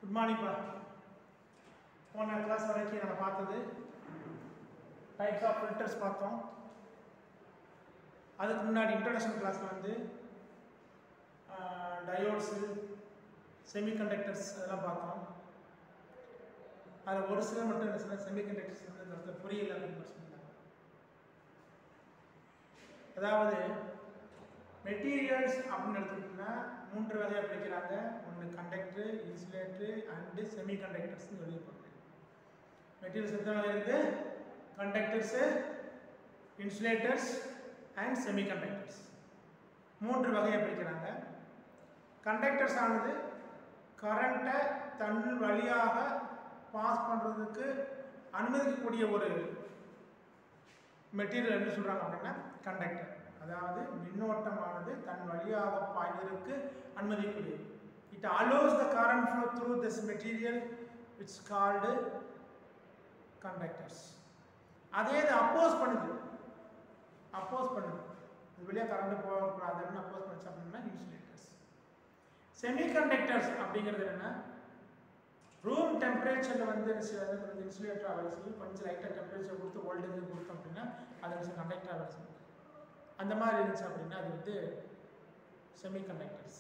Good morning, pa. போன class வரைக்கும் நம்ம பார்த்தது டைப்ஸ் ஆஃப் ஃபில்டர்ஸ் பார்த்தோம். அதுக்கு முன்னாடி இன்ட்ரோடக்ஷன் கிளாஸில் வந்து டயோட்ஸு, செமிகண்டக்டர்ஸ் அதெல்லாம் பார்த்தோம். அதில் ஒரு சில மட்டும் என்ன சொன்னால் செமிகண்டக்டர்ஸ் வந்து புரியல அப்படின்னு சொன்னாங்க. அதாவது மெட்டீரியல்ஸ் அப்படின்னு எடுத்துக்கிட்டோம்னா 3 வகையாக பிரிக்கிறாங்க. ஒன்று கண்டக்டர், இன்சுலேட்டர் அண்டு செமிகண்டக்டர்ஸ்னு வெளியே மெட்டீரியல்ஸ் எத்தனை வகை இருக்குது? கண்டக்டர்ஸு, இன்சுலேட்டர்ஸ் அண்ட் செமிகண்டக்டர்ஸ் 3 வகையாக பிரிக்கிறாங்க. கண்டக்டர்ஸ் ஆனது கரண்ட்டை தன் வழியாக பாஸ் பண்ணுறதுக்கு அனுமதிக்கக்கூடிய ஒரு மெட்டீரியல் என்ன சொல்கிறாங்க அப்படின்னா கண்டக்டர். அதாவது மின்னோட்டமானது தன் வழியாக பாய்வதற்கு அனுமதிக்கக்கூடியது. It allows the current flow through this material which is called conductors. அதே இது அப்போஸ் பண்ணுது, இது வழியாக கரண்ட் போகக்கூடாதுன்னு அப்போஸ் பண்ணிச்சு அப்படின்னா இன்சுலேட்டர்ஸ். செமிகண்டக்டர்ஸ் அப்படிங்கிறது என்னன்னா ரூம் டெம்பரேச்சரில் வந்து இன்சுலேட்டர் வேலை செய்யும். கொஞ்சம் லைட்டாக டெம்பரேச்சர் கொடுத்து வோல்டேஜ் கொடுத்தோம் அப்படின்னா அது கண்டக்டர் வேலை செய்யும். அந்த மாதிரி இருந்துச்சு அப்படின்னா அது வந்து செமிகண்டக்டர்ஸ்.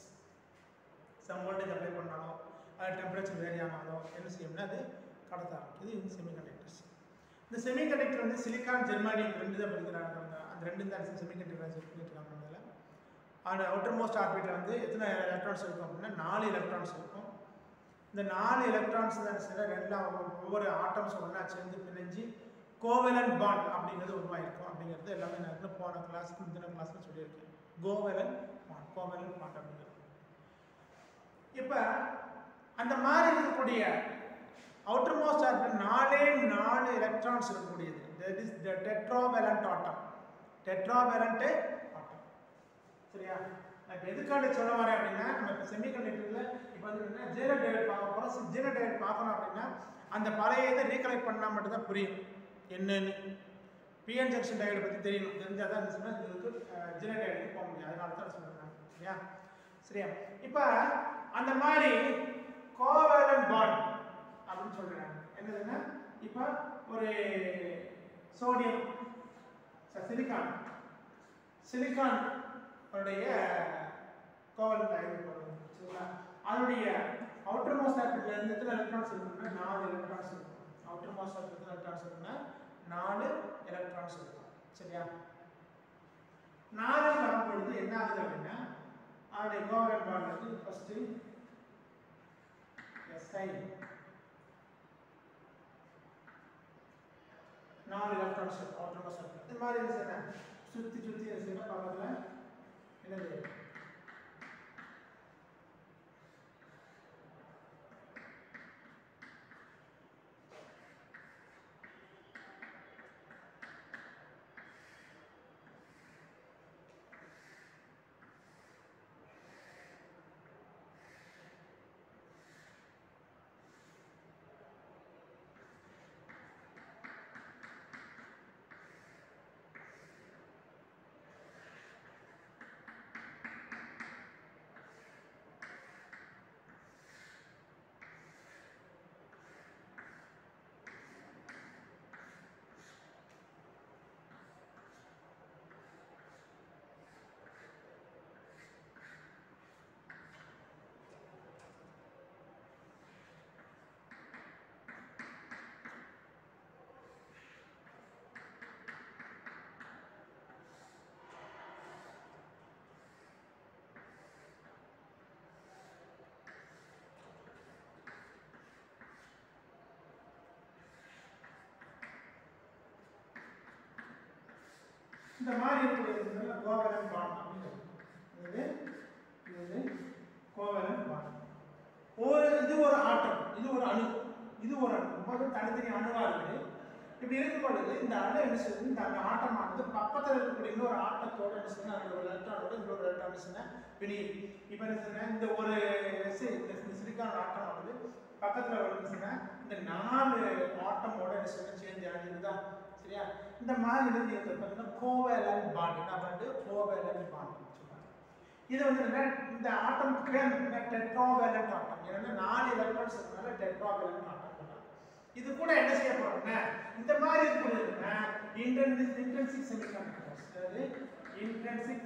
சம் வோல்டேஜ் அப்ளை பண்ணாலோ அது டெம்பரேச்சர் வேரி ஆனாலோ என்ன செய்யும்னா அது கடத்த ஆரம்பிக்குது. இது செமிகண்டக்டர்ஸ். இந்த செமிகண்டக்டர் வந்து சிலிக்கான், ஜெர்மானியம் 2 தான் படிக்கிறாங்க. அந்த 2 தான் செமிகண்டக்டர் சொல்லிட்டுருக்காங்க. அதில் அந்த அவுட்டர் மோஸ்ட் ஆர்பிட்டில் வந்து எத்தனை எலக்ட்ரான்ஸ் இருக்கும் அப்படின்னா 4 எலக்ட்ரான்ஸ் இருக்கும். இந்த 4 எலக்ட்ரான்ஸ் தான் சில ஒவ்வொரு ஆட்டம்ஸ் ஒன்றா சேர்ந்து பிணைஞ்சு கோவலன்ட் பாண்ட் அப்படிங்கிறது உருவாயிருக்கும். அப்படிங்கிறது எல்லாமே நான் போன கிளாஸ்க்கு முந்தின கிளாஸ்ல சொல்லியிருக்கேன். கோவலன்ட் பாண்ட் அப்படிங்கிறது. இப்போ அந்த மாதிரி இருக்கக்கூடிய அவுட்டர் மோஸ்ட் ஆர்பிட் 4 எலக்ட்ரான்ஸ் இருக்கக்கூடியது. தட் இஸ் த டெட்ராவேலண்ட் ஆட்டம். சரியா? நான் எதுக்காக சொல்ல வரேன் அப்படின்னா நம்ம இப்போ செமிகண்டக்டரில் இப்போ வந்து ஜீரோ டயோட் பார்க்க போகிறோம். ஜீரோ டயோட் பார்க்கணும் அப்படின்னா அந்த பழைய இதை ரீகலெக்ட் பண்ணால் மட்டும்தான் புரியும் என்னன்னு. பிஎன் ஜங்ஷன் டயோடு பற்றி தெரியணும். தெரிஞ்சால் தான் சொன்னால் இதுக்கு ஜீரோ டயோடுக்கு போக முடியும். அதனால தான் சொல்கிறேன். சரியா? சரியா? இப்போ அந்த மாதிரி கோவேலன்ட் பாண்ட் அப்படின்னு சொல்கிறாங்க. என்னதுன்னா இப்போ ஒரு சோடியம் சிலிக்கான் உடைய கோவலன்ட் அயன் போடுவோம். சரிங்களா? அதனுடைய அவுட்டர் மோஸ்ட் ஆர்பிட்ல இருந்து எத்தனை எலக்ட்ரான்ஸ் இருக்குன்னா 4 எலக்ட்ரான்ஸ் இருக்கும். அவுட்டர் மோஸ்ட் ஆர்பிட்ல எத்தனை எலக்ட்ரான்ஸ் இருக்குன்னா 4 எலக்ட்ரான்ஸ் இருக்கும். சரியா? 4 வரும்பொழுது என்ன ஆகுது அப்படின்னா அதனுடைய கோவலன்ட் பாண்ட் வந்து first Si 4 electrons outer most orbit. இந்த மாதிரி என்ன சுத்தி என்ன பக்கத்துல என்னது இந்த மாதிரி இருக்கக்கூடியது கோவலன்ட் பாண்ட் அப்படிங்கிறது. இது கோவலன்ட் பாண்ட். இது ஒரு ஆட்டம், இது ஒரு அணு, ரொம்ப தனித்தனி அணுவா இருக்கு. இப்படி இருக்கும் பொழுது இந்த அணு என்ன செய்யுது, இந்த ஆட்டமானது பக்கத்தில் இருக்கக்கூடிய இன்னொரு ஆட்டத்தோட என்ன செய்யுது, அந்த ஒரு எலக்ட்ரானோட இன்னொரு எலக்ட்ரான் வெளியே. இப்போ என்ன செய்யுங்க, இந்த ஒரு சிலிக்கான் ஆட்டமானது பக்கத்தில் வந்து இந்த 4 ஆட்டமோட என்ன செய்யுங்க சேஞ்ச் ஆகிருந்தா. சரியா? இந்த மாதிரி பார்த்தீங்கன்னா கோவேலன்ட் பாண்ட். என்ன பாண்ட்? கோவேலன்ட் பாண்ட் சொல்றாங்க. இது வந்து என்ன இந்த ஆட்டம்க்கு என்ன டெட்ராவேலன்ட் ஆட்டம் ஏன்னா 4 எலக்ட்ரான்ஸ் இருக்கனால டெட்ராவேலன்ட் ஆட்டம் பண்ணலாம் இது கூட என்ன செய்ய போறோம்னா இந்த மாதிரி இருக்குதுன்னா இன்ட்ரின்சிக் செமிகண்டக்டர்ஸ் அதாவது இன்ட்ரின்சிக்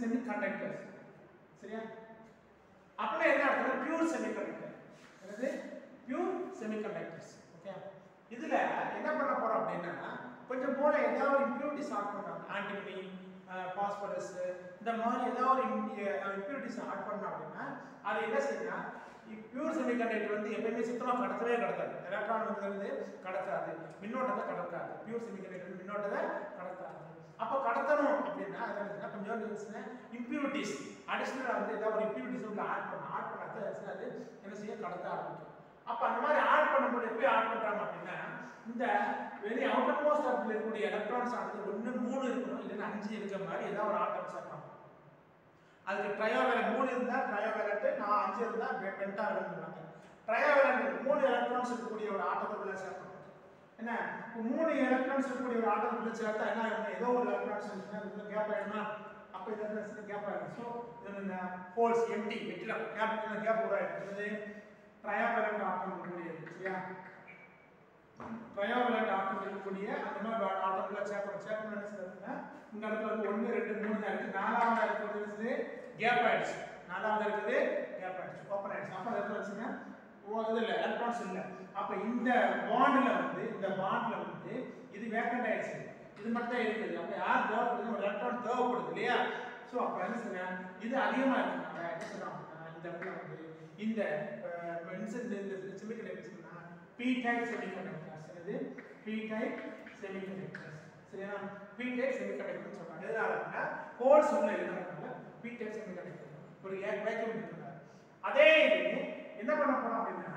செமிகண்டக்டர்ஸ் சரியா அப்படியே என்ன அர்த்தம் பியூர் செமிகண்டக்டர் என்னது பியூர் செமிகண்டக்டர்ஸ் ஓகே இதுல என்ன பண்ண போறோம் அப்படின்னா கொஞ்சம் போல ஏதாவது இம்பியூரிட்டிஸ் ஆட் பண்றாங்க ஆன்டிமனி பாஸ்பரஸ் இந்த மாதிரி ஏதாவது இம்பியூரிட்டிஸ் ஆட் பண்ணா அப்படின்னா அது என்ன செய்யணும்னா பியூர் செமிகண்டக்டர் வந்து எப்பவுமே சுத்தமா கடத்தவே கடத்தாது எலக்ட்ரான் வந்து கடத்தாது மின்னோட்டத்தை கடத்தாது பியூர் செமிகண்டக்டர் மின்னோட்டத்தை கடத்தாது அப்ப கடத்தணும் அப்படின்னா அதனால கொஞ்சம் இம்பியூரிட்டிஸ் அடிஷனலா வந்து ஏதாவது ஒரு இம்பியூரிட்டிஸ் உள்ள ஆட் பண்ணாத அது என்ன செய்ய கடத்த ஆரம்பிக்கும் அப்ப அந்த மாதிரி ஆட் பண்ணும்போது எப்படி ஆட் பண்றாங்க அப்படின்னா இந்த வெரி அவுட்டர் மோஸ்ட் ஆஃப்ல இருக்கக்கூடிய எலக்ட்ரான்ஸ் ஆனது 1 3 இருக்கணும் இல்லைன்னா 5 இருக்கிற மாதிரி ஏதாவது ஒரு ஆட்டம்ஸ் இருக்கணும் அதுக்கு ட்ரையோவேலன்ட் 3 இருந்தா ட்ரையோவேலன்ட் 5 இருந்தா பென்டாவேலன்ட் சொல்றாங்க ட்ரையோவேலன்ட் 3 எலக்ட்ரான்ஸ் இருக்கக்கூடிய ஒரு ஆட்டத்துக்குள்ள சேர்க்கணும் என்ன 3 எலக்ட்ரான்ஸ் இருக்கக்கூடிய ஒரு ஆட்டத்துக்குள்ள சேர்த்தா என்ன ஆகும் ஏதோ ஒரு எலக்ட்ரான்ஸ் இருந்துச்சுன்னா இதுல கேப் ஆயிடுமா அப்ப இதுல கேப் ஆயிடும் சோ இதுல இந்த ஹோல்ஸ் எம்டி வெட்டில கேப் உருவாயிடுது ட்ரையோவேலன்ட் ஆட்டம் இருக்கக்கூடியது சரியா ட்ரையோவேலன்ட் ஆட்டம் இருக்கக்கூடிய அந்த மாதிரி ஆட்டம்ல சேர்க்கணும் என்ன செய்யறதுன்னா இந்த இடத்துல வந்து 1 2 3 தான் இருக்கு நாலாவது இருக்கிறது கேப் ஆயிடுச்சு நாலாவது இருக்குது கேப் ஆயிடுச்சு ஓபன் ஆயிடுச்சு அப்ப என்ன ஆச்சுன்னா இது இல்ல எலக்ட்ரான்ஸ் இல்ல அப்ப இந்த பாண்ட்ல வந்து இது வேக்கன்ட் ஆயிடுச்சு இது மட்டும் இருக்குது அப்ப யார் தேவைப்படுது ஒரு எலக்ட்ரான் தேவைப்படுது இல்லையா சோ அப்ப என்ன செய்யலாம் இது அதிகமா இருக்குனால என்ன செய்யலாம் இந்த இடத்துல வந்து இந்த செமிகண்டக்டர்ஸ்னா p டைப் செமிகண்டக்டர்ஸ் இது p டைப் செமிகண்டக்டர்ஸ் சரியா p டைப் செமிகண்டக்டர்ஸ் சொல்றாங்க எதனாலன்னா ஹோல்ஸ் உள்ள இருக்கறதுனால p டைப் செமிகண்டக்டர் ஒரு வேக்யூம் இருக்குங்க அதே இது என்ன பண்ண போறோம் அப்படின்னா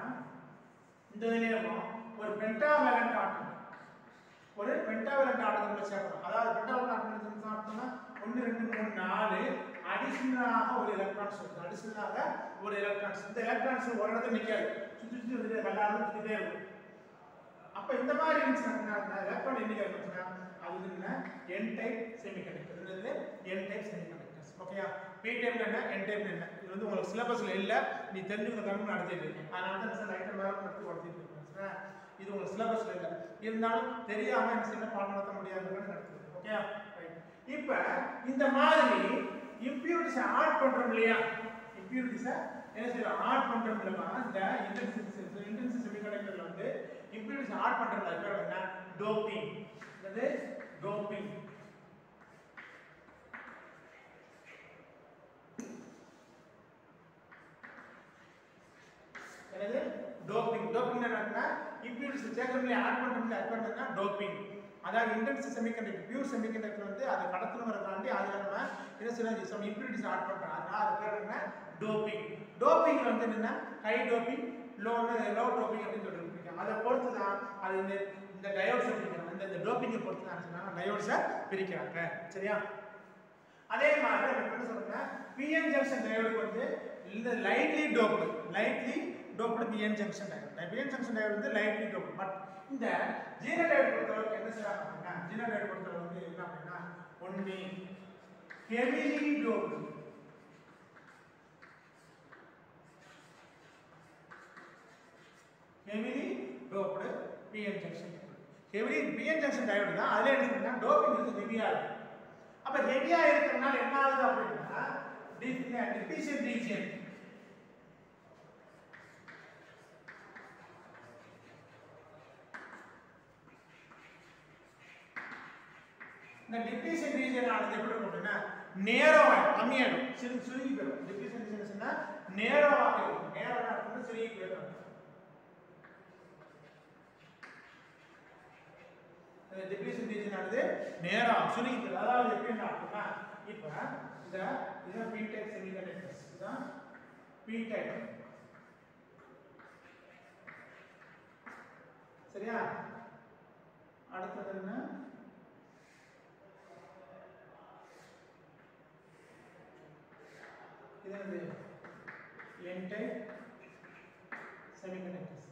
இந்த இதுலயும் ஒரு பென்டாவேலன்ட் ஆட்டம் சேர்க்கணும் அதாவது பென்டாவேலன்ட் ஆட்டம் சாப்பிட்டோம்னா 1 2 3 4 அடிஷனலாக ஒரு எலக்ட்ரான்ஸ் இருக்கு அடிஷனலாக ஒரு எலக்ட்ரான்ஸ் இந்த எலக்ட்ரான்ஸ் ஒரு இடத்துல நிக்காது சுத்தி வந்து எல்லாரும் சுத்திட்டே இருக்கும் அப்ப இந்த மாதிரி இருந்துச்சுன்னா எலக்ட்ரான் எண்ணிக்கை இருந்துச்சுன்னா அது என்ன n டைப் செமிகண்டக்டர் இது n டைப் செமிகண்டக்டர்ஸ் ஓகேயா p டைப்ல என்ன n டைப்ல என்ன இது வந்து உங்களுக்கு சிலபஸ்ல இல்ல நீ தெரிஞ்சுக்கிறதுக்கு நடத்திட்டு இருக்கீங்க அதனால தான் சார் லைட்டா மேல நடத்தி கொடுத்துட்டு இருக்கேன் இது உங்களுக்கு சிலபஸ்ல இல்ல இருந்தாலும் தெரியாம என்ன செய்ய பாடம் நடத்த முடியாதுன்னு நடத்துது ஓகேயா இப்போ இந்த மாதிரி இம்பியூரிட்டிஸ் ஆட் பண்றோம் இல்லையா இம்பியூரிட்டிஸ் என்ன செய்யலாம் ஆட் பண்றோம் இல்லமா இந்த இன்டென்சிவ் செமிகண்டக்டர்ல வந்து இம்பியூரிட்டிஸ் ஆட் பண்றதுல பேர் என்ன டோப்பிங் அது டோப்பிங் என்னது டோப்பிங் என்னன்னா இம்பியூரிட்டிஸ் சேர்க்கறதுல ஆட் பண்றதுல என்ன டோப்பிங் அதாவது இன்டென்சிவ் செமிகண்டக்டர் பியூர் செமிகண்டக்டர் வந்து அதை கடத்தணும்ங்கறதாண்டி அதுல நம்ம என்ன செய்யலாம் சம் இம்பியூரிட்டிஸ் ஆட் பண்றோம் அதனால அது பேர் என்ன டோப்பிங் வந்து என்னன்னா ஹை டோப்பிங் லோ டோப்பிங் அப்படி சொல்லிருக்கீங்க அதை பொறுத்து தான் அது இந்த டயோட்ஸ் பிரிக்கிறாங்க இந்த டோப்பிங்கை பொறுத்து தான் சொன்னாங்க டயோட்ஸை பிரிக்கிறாங்க சரியா அதே மாதிரி நம்ம என்ன சொல்றோம்னா பிஎன் ஜங்ஷன் டயோடுக்கு வந்து இந்த lightly doped PN junction diode PN junction diode வந்து லைட்லி டோப்டு பட் இந்த ஜீரோ டயோடு பொறுத்தவரைக்கும் என்ன செய்யறாங்க அப்படின்னா ஜீரோ டயோடு பொறுத்தவரைக்கும் என்ன அப்படின்னா only heavily doped PN junction heavily PN junction diode தான் அதுல என்ன டோப்பிங் வந்து ஹெவியா இருக்கு அப்ப ஹெவியா இருக்கறனால என்ன ஆகுது அப்படின்னா டிஃபிஷியன்ட் ரீஜன் இந்த டிஃபிஷியன்ட் ரீஜன் ஆனது எப்படி இருக்கும் அப்படின்னா நேரோவா கம்மியாகும் சுருங்கி போயிடும் டிஃபிஷியன்ட் ரீஜன்னா நேரோவா இருக்கும் நேரோவா இருக்கும் சுருங்கி போயிடும் இந்த டிஃபிஷியன்ட் ரீஜன் ஆனது நேரா சுருங்கி போயிடும் அதாவது எப்படி அப்படின்னா இப்போ இதான் p டைப் செமிகண்டக்டர்ஸ் இதான் p டைப் சரியா அடுத்து என்ன இது n type semiconductors.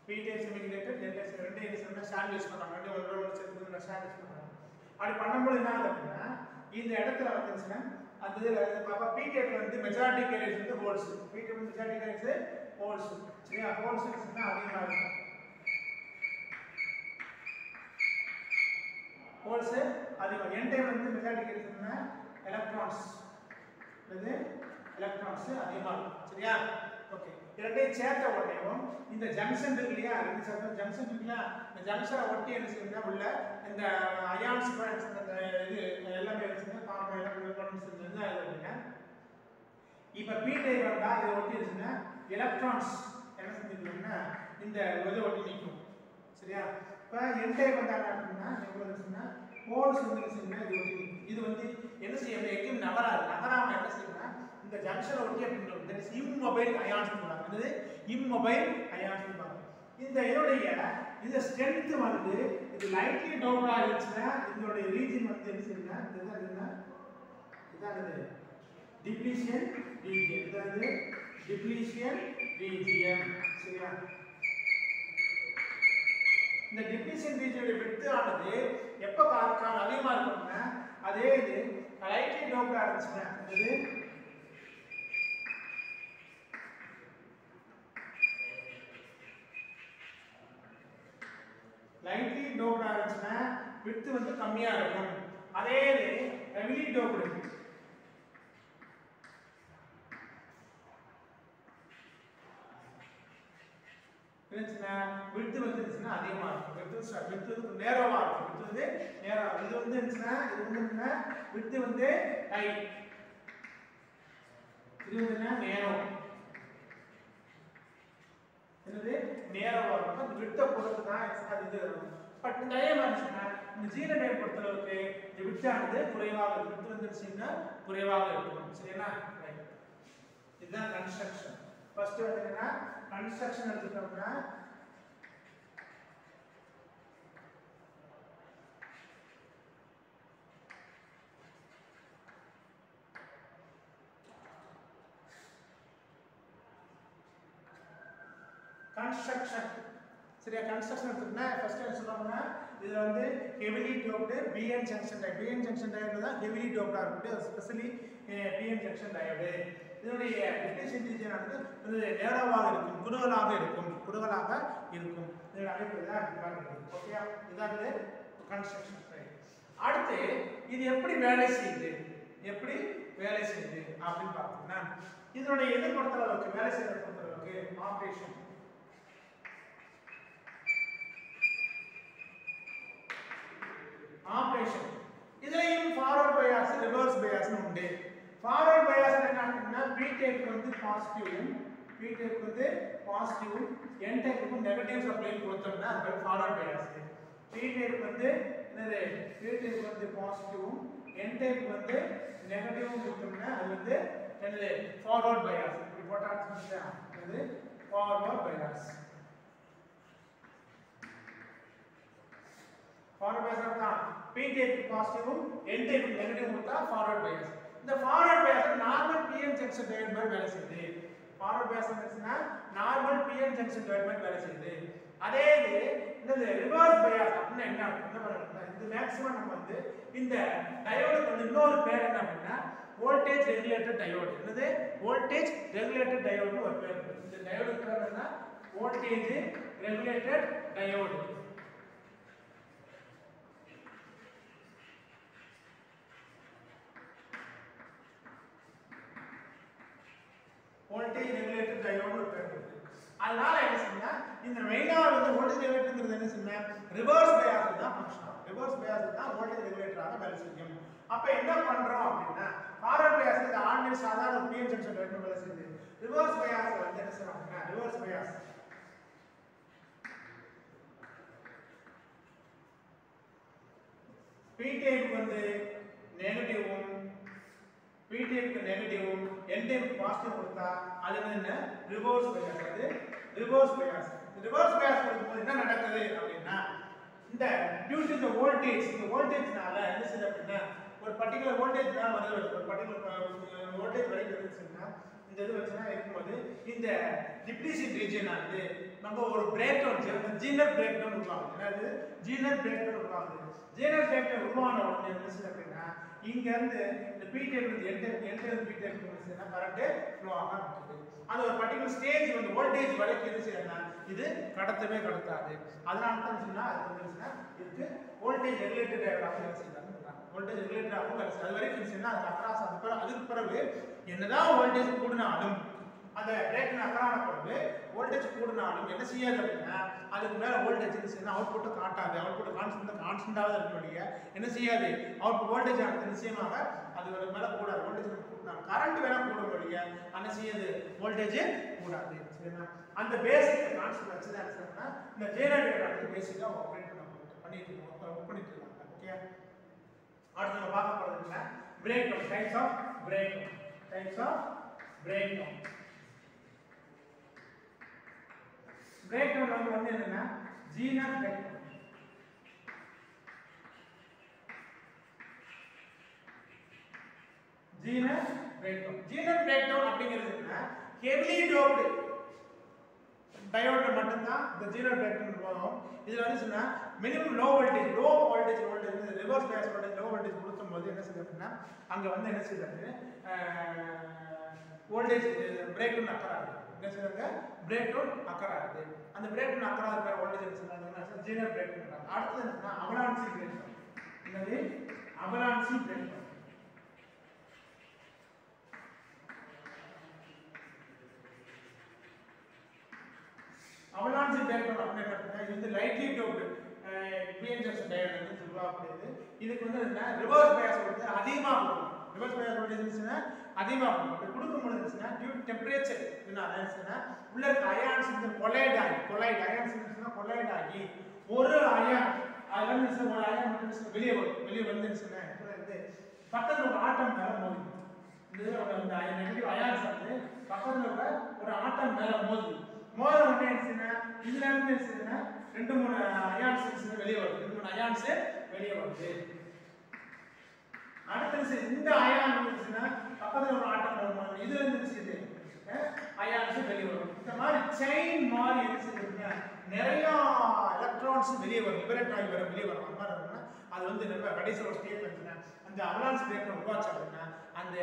p type semiconductor, n type ரெண்டு என்ன ஸ்டாண்ட் யூஸ் பண்றாங்க. ரெண்டு ஒரு சேர்த்து ஸ்டாண்ட் யூஸ் பண்றாங்க. அப்படி பண்ணும்போது என்ன ஆகுது அப்படின்னா இந்த இடத்துல வந்துச்சுன்னா அது பாப்பா p type வந்து மெஜாரிட்டி கேரியர்ஸ் வந்து holes. p type majority careers holes. சரியா? ஹோல்ஸ் இருக்குன்னா அதிகமா இருக்கும். ஹோல்ஸ் அதிகம். n type வந்து மெஜாரிட்டி கேரியர்ஸ்னா எலக்ட்ரான்ஸ். இது எலக்ட்ரான்ஸ் அதிகமா இருக்கும். சரியா? ஓகே. இரண்டையும் சேர்த்த உடனேவும் இந்த ஜங்ஷன் இருக்கு இல்லையா? ரெண்டு சேர்த்த ஜங்ஷன் இருக்குல்ல? இந்த ஜங்ஷனை ஒட்டி என்ன செய்யுதுன்னா உள்ள இந்த அயான்ஸ் அந்த இது எல்லாமே இருக்குங்க. கார்பன் எலக்ட்ரான்ஸ் இருந்தா இது அப்படின்னா இப்போ p டைப் வந்தா இதை ஒட்டி இருக்குன்னா எலக்ட்ரான்ஸ் என்ன செஞ்சிருக்குன்னா இந்த இதை ஒட்டி நிற்கும். சரியா? இப்போ n டைப் வந்தா என்ன அப்படின்னா எவ்வளவு இருக்குன்னா ஹோல்ஸ் வந்து இருக்குன்னா இது ஒட்டி நிற்கும். இது வந்து என்ன செய்யும்? எங்கேயும் நகராம என்ன செய்யும்னா இந்த ஜங்ஷனை ஒட்டி அப்படின்றது தட் இஸ் இம்மொபைல் அயான்ஸ் சொல்றாங்க. இது இம்மொபைல் அயான்ஸ் சொல்றாங்க. இந்த இதோடைய இந்த ஸ்ட்ரெngth வந்து இது லைட்லி டவுனா இருந்துச்சுன்னா இதோட ரீஜன் வந்து என்ன செய்யும்னா இதான் இது டிப்ளீஷன் ரீஜன். இதான் டிப்ளீஷன் ரீஜன். சரியா? இந்த டிப்ளீஷன் ரீஜனோட width ஆனது எப்ப அதிகமா இருக்கும்னா அதே இது லைட்லி டவுனா இருந்துச்சுன்னா இது லைட்லி டோப்ட் ஆச்சுன்னா width வந்து கம்மியா இருக்கும். அதே இது ஹெவிலி டோப்ட் இருந்துச்சுன்னா width வந்து இருந்துச்சுன்னா அதிகமா இருக்கும். width வந்து நேரோவா இருக்கும். width வந்து நேரா இது வந்து இருந்துச்சுன்னா இது வந்து width வந்து ஹை, இது வந்து நேரோ. என்னது நேரோவா இருக்கும். அந்த width பொறுத்து தான் அது இது இருக்கும். பட் அதே மாதிரி சொன்னா இந்த ஜீரோ டைப் பொறுத்தளவுக்கு இந்த width ஆனது குறைவாக இருக்கும். width வந்துச்சுன்னா குறைவாக இருக்கும். சரியா? ரைட். இதுதான் கன்ஸ்ட்ரக்ஷன். ஃபர்ஸ்ட் வந்து என்னன்னா கன்ஸ்ட்ரக்ஷன் எடுத்துட்டோம்னா கன்ஸ்ட்ரக்ஷன். சரியா? கன்ஸ்ட்ரக்ஷன் எடுத்துட்டா ஃபர்ஸ்ட் என்ன சொல்றாங்கன்னா இதுல வந்து heavily doped pn junction diode. pn junction டயோட்ல தான் ஹெவிலி டோப்டா இருக்கும். Specially pn junction diode. இதனுடைய டிப்ளீஷன் ரீஜன் ஆனது நேராவாக இருக்கும், குறுகலாக இருக்கும். இதோட அமைப்பு தான் இருக்கு. ஓகேயா? இதான் கன்ஸ்ட்ரக்ஷன். அடுத்து இது எப்படி வேலை செய்யுது அப்படின்னு பார்த்தீங்கன்னா இதனுடைய எதிர்படுத்தளவுக்கு வேலை செய்யறத பொறுத்தளவுக்கு ஆபரேஷன் இதுலயும் ஃபார்வர்ட் பயாஸ் ரிவர்ஸ் பயாஸ் உண்டு. ஃபார்வர்ட் பயாஸ் என்ன அப்படின்னா p டைப் வந்து positive, n type negative supply கொடுத்தோம்னா அது ஃபார்வர்ட் பயாஸ். p டைப் வந்து என்னது? p டைப் வந்து பாசிட்டிவ், n டைப் வந்து நெகட்டிவ் கொடுத்தோம்னா அது வந்து என்னது? Forward bias. இப்படி போட்டா அது ஃபார்வர்ட் பயாஸ். ஃபார்வர்ட் பயாஸ் தான் p type positive, n type negative கொடுத்தா ஃபார்வர்ட் பயாஸ். இந்த forward bias normal pn junction diode மாதிரி வேலை செய்யுது. ஃபார்வர்ட் பயாஸ் வந்துச்சுன்னா நார்மல் pn ஜங்ஷன் டயோட் மாதிரி வேலை செய்யுது. அதே இது என்னது? ரிவர்ஸ் பயாஸ் அப்படின்னா என்ன பண்ணுறோம்னா இது மேக்ஸிமம் நம்ம வந்து இந்த டயோடுக்கு வந்து இன்னொரு பேர் என்ன அப்படின்னா வோல்டேஜ் ரெகுலேட்டர் டயோடு. என்னது? வோல்டேஜ் ரெகுலேட்டர் டயோடுன்னு ஒரு பேர் இருக்கு. இந்த டயோடுக்கு பேர் என்ன? Voltage regulator diode. Voltage regulator diode ஒரு பேர் இருக்கு. அதனால என்ன செய்யணும்னா இந்த மெயினா வந்து வோல்டேஜ் ரெகுலேட்டர்ங்கிறது என்ன செய்யணும்? ரிவர்ஸ் பயாஸ் தான் ஃபங்க்ஷன் ஆகும். ரிவர்ஸ் பயாஸ் தான் வோல்டேஜ் ரெகுலேட்டராக வேலை செய்யும். அப்ப என்ன பண்றோம் அப்படின்னா ஃபார்வர்ட் பயாஸ் இந்த ஆர்டினரி சாதாரண pn ஜங்ஷன் டயோட் வேலை செய்யுது. ரிவர்ஸ் பயாஸ் வந்து என்ன செய்யறாங்கன்னா ரிவர்ஸ் பயாஸ் p டைப் வந்து நெகட்டிவும் p டைப்க்கு நெகட்டிவும் n டைப் பாசிட்டிவ் கொடுத்தா அது என்ன? Reverse bias. அது ரிவர்ஸ் பயாஸ். ரிவர்ஸ் பயாஸ் கொடுக்கும்போது என்ன நடக்குது அப்படின்னா இந்த டியூ டு தி வோல்டேஜ், இந்த வோல்டேஜ்னால என்ன செய்யுது அப்படின்னா ஒரு பர்టిక్యులர் வோல்டேஜ் தான் வருது. ஒரு பர்టిక్యులர் வோல்டேஜ் வரைக்கும் வச்சுன்னா இந்த இது வச்சுனா இருக்கும்போது இந்த டிப்ளீஷன் ரீஜன் ஆனது நம்ம ஒரு breakdown zener breakdown உருவாகுது. என்னது ஜீனர் பிரேக் டவுன் உருவாகுது. ஜீனர் பிரேக் டவுன் உருவான உடனே என்ன செய்யுது அப்படின்னா இங்க இருந்து இந்த பீட்டர் என்டர் பீட்டர் என்ன கரண்ட் ஃப்ளோ ஆக ஆரம்பிக்குது. அது ஒரு பர்టిక్యులர் ஸ்டேஜ் வந்து வோல்டேஜ் வரைக்கும் என்ன செய்யறதுனா இது கடத்தவே கடத்தாது. அதனால தான் சொன்னா அது வந்துச்சுன்னா இதுக்கு வோல்டேஜ் ரெகுலேட்டர் டயக்ராம் என்ன செய்யறாங்க வோல்டேஜ் ரெகுலேட்டர் ஆகும் அது வரைக்கும் சொன்னா அது அக்ராஸ் அதுக்கு பிறகு என்னதான் வோல்டேஜ் கூடினாலும் அந்த பிரேக் அக்ரான பிறகு வோல்டேஜ் கூடினாலும் என்ன செய்யாது அப்படின்னா அதுக்கு மேல வோல்டேஜ் என்ன செய்யணும் அவுட்புட்டை காட்டாது. அவுட்புட் கான்ஸ்டன்டாக இருக்கக்கூடிய என்ன செய்யாது அவுட்புட் வோல்டேஜ் ஆனது நிச்சயமாக அது மேல கூடாது. வோல்டேஜ் கூட்டினாலும் கரண்ட் வேணா கூடக்கூடிய என்ன செய்யாது வோல்டேஜ் கூடாது. சரிங்களா? அந்த பேசிக் கான்செப்ட் வச்சு தான் என்ன இந்த ஜெனரேட்டர் வந்து பேசிக்கா ஆப்ரேட் பண்ணிட்டு இருக்காங்க. ஓகே, அடுத்து நம்ம பார்க்க போறது என்ன breakdown types of breakdown. Breakdown வந்து என்னன்னா zener breakdown. Zener breakdown அப்படிங்கிறது என்ன ஹெவிலி டோப்டு டயோட் மட்டும் தான் இந்த ஜீரோ பிரேக் டவுன் வரும். இதுல வந்து சொன்னா minimum low voltage reverse bias voltage low voltage கொடுக்கும்போது என்ன செய்யுது அப்படின்னா அங்க வந்து என்ன செய்யுது வோல்டேஜ் பிரேக் டவுன் அக்கர் ஆகுது. என்ன செய்றாங்க பிரேக் டவுன் அக்கர் ஆகுது. அந்த பிரேக் டவுன் அக்கர் ஆகுற வோல்டேஜ் என்ன சொல்றாங்கன்னா ஜீரோ பிரேக் டவுன். அடுத்து என்னன்னா அவலான்சி பிரேக் டவுன். என்னது avalanche breakdown. Avalanche breakdown அப்படின்னா இது வந்து lightly doped PN junction diode வந்து சொல்லப்படுது. இதுக்கு வந்து என்ன ரிவர்ஸ் பயாஸ் வந்து அதிகமா கொடுக்கும். ரிவர்ஸ் பயாஸ் வோல்டேஜ்னா அதிகமா கொடுக்கும். அப்படி கொடுக்கும்போது என்னன்னா டியூ டு டெம்பரேச்சர் என்னன்னா உள்ள இருக்க அயான்ஸ் வந்து கொலைட் அயான்ஸ் கொலைட் ஆகி ஒரு அயான் அதுல இருந்து ஒரு அயான் மட்டும் வெளியே வந்துச்சுன்னா இது பக்கத்துல ஒரு ஆட்டம் மேல மோதி இதுல அந்த நெகட்டிவ் அயான்ஸ் வந்து பக்கத்துல ஒரு ஆட்டம் மேல மோதி உடனே என்ன இதுல இருந்து என்ன 2-3 அயான்ஸ் வெளியே வருது. 2-3 அயான்ஸ் வெளியே வருது. அடுத்து இந்த அயான் வந்துச்சுன்னா பக்கத்துல ஒரு ஆட்டம் வரும். இதுல இருந்து அயான்ஸ் வெளியே வரும். இந்த மாதிரி செயின் மாதிரி என்ன செய்யுதுன்னா நிறைய எலக்ட்ரான்ஸ் வெளியே வரும். லிபரேட் ஆகி வெளியே வரும். அந்த மாதிரி இருக்குன்னா அது வந்து நம்ம கடைசி ஒரு ஸ்டேஜ் வந்துச்சுன்னா அந்த அவலான்ஸ் பிரேக் உருவாச்சு அப்படின்னா அந்த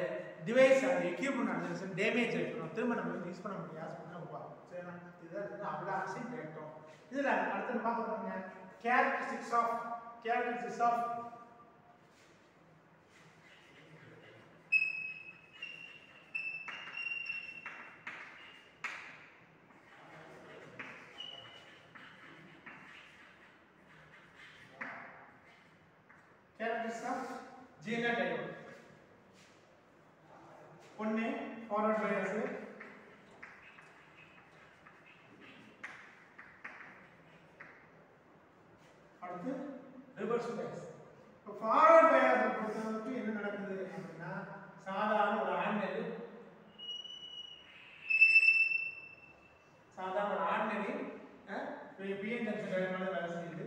டிவைஸ் அந்த எக்யூப்மெண்ட் அந்த டேமேஜ் ஆகிடும். திரும்ப நம்ம யூஸ் பண்ண முடியாது. இதுதான் அவலான்சி பிரேக் டவுன். இதுல அடுத்து பார்க்க போறோங்க characteristics of ஜீனர் டயோட். ஒன்னு ஃபார்வர்ட் பயாஸ், அடுத்து ரிவர்ஸ் பயாஸ். இப்போ ஃபார்வர்ட் பயாஸ் பொறுத்தவரைக்கும் என்ன நடக்குது அப்படின்னா சாதாரண ஒரு ஆர்டினரி பிஎன் ஜங்ஷன் டயோட் வேலை செய்யுது.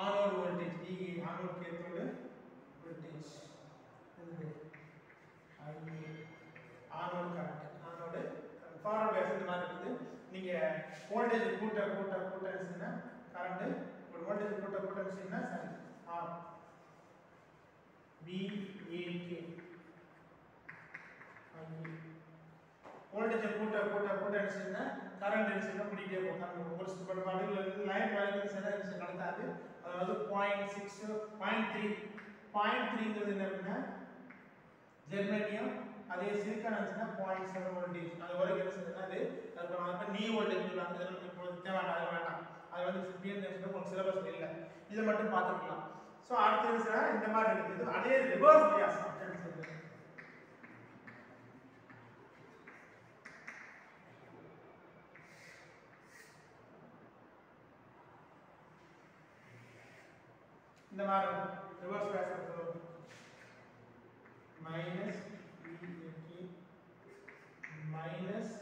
Anode voltage VA anode cathode voltage anode current forward bias இந்த மாதிரி இருக்குது. நீங்க வோல்டேஜ் கூட்ட இருந்துச்சுன்னா கரண்ட் ஒரு வோல்டேஜ் கூட்ட இருந்துச்சுன்னா சரி ஆர் VAK வோல்டேஜ் கூட்ட இருந்துச்சுன்னா கரண்ட் இருந்துச்சுன்னா பிடிக்கே போகும். ஒரு சில பாடியில் இருந்து லைன் வேல்யூ சென்டர் நடத்தாது. அதாவது 0.6 0.3ங்கிறது என்ன அப்படின்னா ஜெர்மேனியம். அதே சிலிக்கான் இருந்துச்சுன்னா 0.7 வோல்டேஜ். அது வரைக்கும் என்ன செய்யுதுன்னா அது நீ வோல்டேஜ் வேண்டாம். அது வந்து பிஎன் ஜங்ஷன் உங்களுக்கு சிலபஸ் இல்லை. இதை மட்டும் பார்த்துக்கலாம். ஸோ அடுத்து இந்த மாதிரி இருக்குது. அதே ரிவர்ஸ் பயாஸ் இந்த மாதிரி ரிவர்ஸ் பயாஸ் மைனஸ் மைனஸ்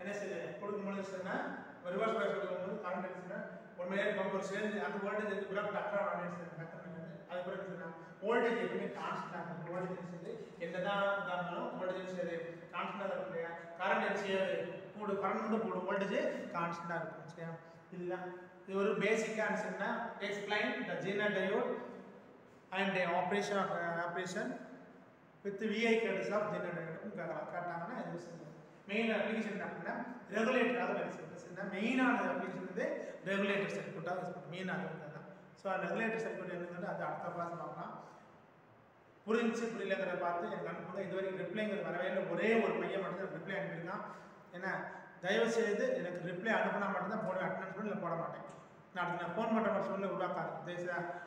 என்ன செய்யுது கொடுக்கும்போது சொன்னா ரிவர்ஸ் பயாஸ் கொடுக்கும்போது கரண்ட் என்ன ஒரு மணி நேரம் ஒரு சேர்ந்து அந்த வோல்டேஜ் வந்து பிறகு டக்கர் அது பிறகு சொன்னா வோல்டேஜ் எப்பவுமே கான்ஸ்டன்ட் ஆகும் வோல்டேஜ் வந்து என்னதான் இருந்தாலும் வோல்டேஜ் செய்யுது கான்ஸ்டன்டா இருக்கும் இல்லையா கரண்ட் என்ன செய்யாது கூட கரண்ட் வந்து கூட வோல்டேஜ் கான்ஸ்டன்டா இருக்கும் சரியா இதுதான் இது ஒரு பேசிக் ஆன்சர்னா explain the Zener diode and operation with VI characteristics of Zener diode காட்டாங்கன்னா இது சொல்லுங்க மெயின் அப்ளிகேஷன் அப்படினா ரெகுலேட்டர் ஆக வேலை செய்யுது மெயினான அப்ளிகேஷன் வந்து ரெகுலேட்டர் சர்க்யூட்டா மெயின் ஆகுது சோ அந்த ரெகுலேட்டர் சர்க்யூட் என்னன்னு அது அடுத்த கிளாஸ் பார்க்கலாம் புரிஞ்சு புரியலங்கறத பார்த்து எனக்கு அனுப்புங்க இதுவரைக்கும் ரிப்ளைங்கிறது வரவே இல்லை ஒரே ஒரு பையன் மட்டும் தான் ரிப்ளை அனுப்பியிருக்கான் என்ன தயவு செய்து எனக்கு ரிப்ளை அனுப்புனா மட்டும் தான் போடுவேன் அட்டெண்டன்ஸ் பண்ணல போட மாட்டேன் நான் ஃபோன் பண்ண மட்டும் சொல்ல உருவாக்காது தயவுசெய்து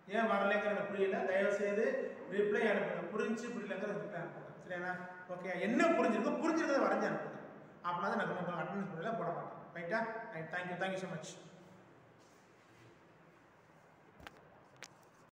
ஏன் வரலைங்கிறது புரியல தயவு செய்து ரிப்ளை அனுப்புங்க புரிஞ்சு புரியலங்கிறது ரிப்ளை அனுப்புங்க சரியா ஓகே என்ன புரிஞ்சிருக்கோ வரைஞ்சு அனுப்புங்க அப்படின்னா தான் நான் அட்டெண்டன்ஸ் பண்ணல போட மாட்டேன் ரைட்டா தேங்க்யூ ஸோ மச்